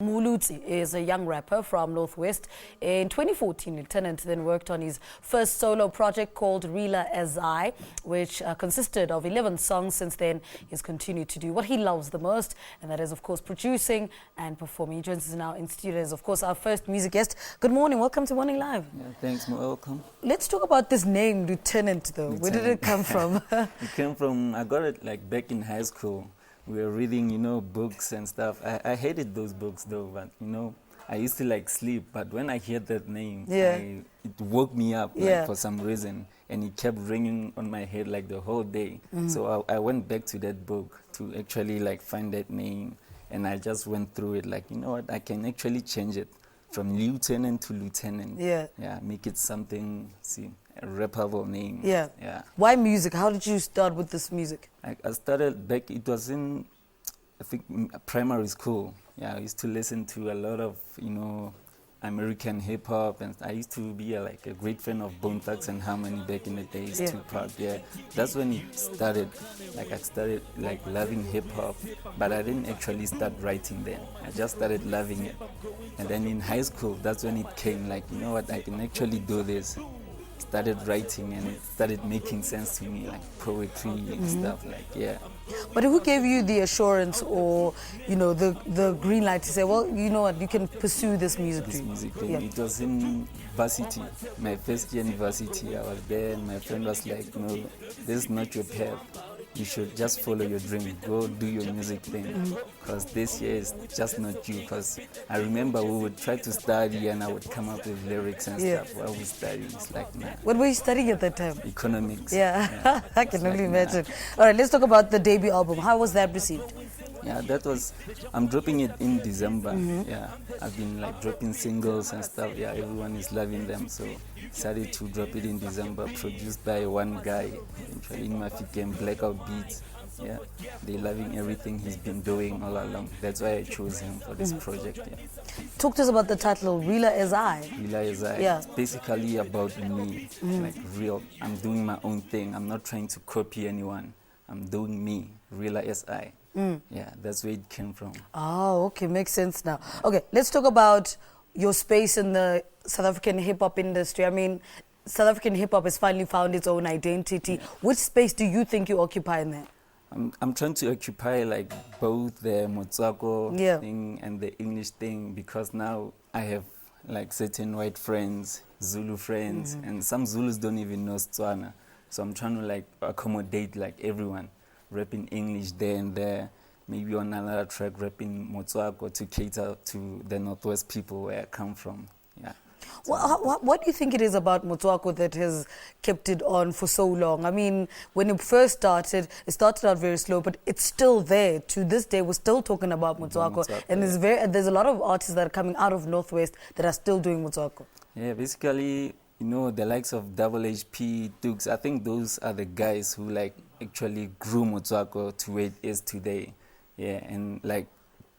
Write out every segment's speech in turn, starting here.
Mmulutsi is a young rapper from Northwest. In 2014, Lutanant then worked on his first solo project called Reela As I, which consisted of 11 songs. Since then, he's continued to do what he loves the most, and that is, of course, producing and performing. He joins us now in studio as, of course, our first music guest. Good morning. Welcome to Morning Live. Yeah, thanks. Welcome. Let's talk about this name, Lutanant, though. Where did it come from? It came from, I got it like back in high school. We were reading, books and stuff. I hated those books though, but I used to like sleep. But when I heard that name, it woke me up for some reason, and it kept ringing on my head like the whole day. So I went back to that book to actually like find that name, and I just went through it like, you know what, I can actually change it from lieutenant to lieutenant. Yeah, make it something, a rappable name. Yeah. Why music? How did you start with this music? I started back, it was in, I think, primary school. Yeah, I used to listen to a lot of, American hip hop, and I used to be a great fan of Bone Thugs and Harmony back in the days. Tupac. Yeah, that's when it started. Like I started loving hip hop, but I didn't actually start writing then. I just started loving it, and then in high school, that's when it came. Like, you know what, I can actually do this. Started writing, and it started making sense to me, like poetry and stuff, But who gave you the assurance or, the green light to say, well, you know what, you can pursue this music dream? It was in varsity, my first year in varsity. I was there, and my friend was like, no, this is not your path. You should just follow your dream. Go do your music thing, because this year is just not you. Because I remember we would try to study, and I would come up with lyrics and stuff while we study. It's like, nah. What were you studying at that time? Economics. Yeah. I can only imagine. All right, let's talk about the debut album. How was that received? Yeah, I'm dropping it in December. Yeah, I've been dropping singles and stuff. Yeah, everyone is loving them. So decided to drop it in December, produced by one guy, in my game, Blackout Beats. Yeah, they're loving everything he's been doing all along. That's why I chose him for this project. Yeah. Talk to us about the title, Reela As I. Reela As I. Yeah. It's basically about me, real. I'm doing my own thing. I'm not trying to copy anyone. I'm doing me, Reela As I. Yeah, that's where it came from. Oh, okay, makes sense now. Okay, let's talk about your space in the South African hip-hop industry. I mean, South African hip-hop has finally found its own identity. Which space do you think you occupy in there? I'm trying to occupy both the Motswako thing and the English thing, because now I have certain white friends, Zulu friends, and some Zulus don't even know Setswana. So I'm trying to accommodate everyone, rapping English there and there, maybe on another track rapping Motswako to cater to the Northwest people where I come from. Yeah. What do you think it is about Motswako that has kept it on for so long? I mean, when it first started, it started out very slow, but it's still there. To this day, we're still talking about Motswako, and there's a lot of artists that are coming out of Northwest that are still doing Motswako. Yeah, basically, the likes of Double HP, Dukes, I think those are the guys who actually grew Motswako to where it is today. Yeah, and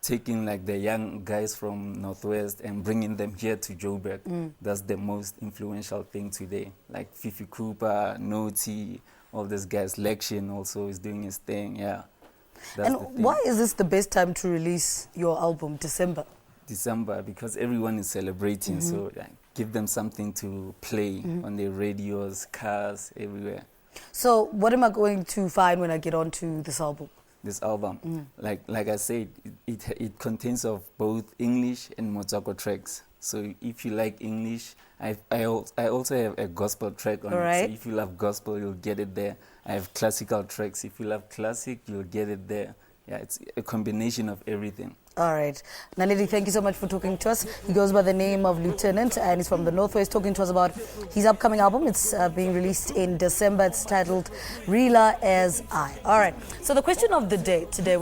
taking the young guys from Northwest and bringing them here to Joburg. That's the most influential thing today. Like Fifi Cooper, Noti, all these guys. Lection also is doing his thing. Yeah. And why is this the best time to release your album, December? December, because everyone is celebrating. So give them something to play on their radios, cars, everywhere. So what am I going to find when I get onto this album? This album, like I said, it contains of both English and Motswako tracks. So if you like English, I also have a gospel track on it. So if you love gospel, you'll get it there. I have classical tracks. If you love classic, you'll get it there. Yeah, it's a combination of everything. All right. Naledi, thank you so much for talking to us. He goes by the name of Lutanant, and he's from the Northwest, talking to us about his upcoming album. It's being released in December. It's titled Reela As I. All right. So the question of the day today,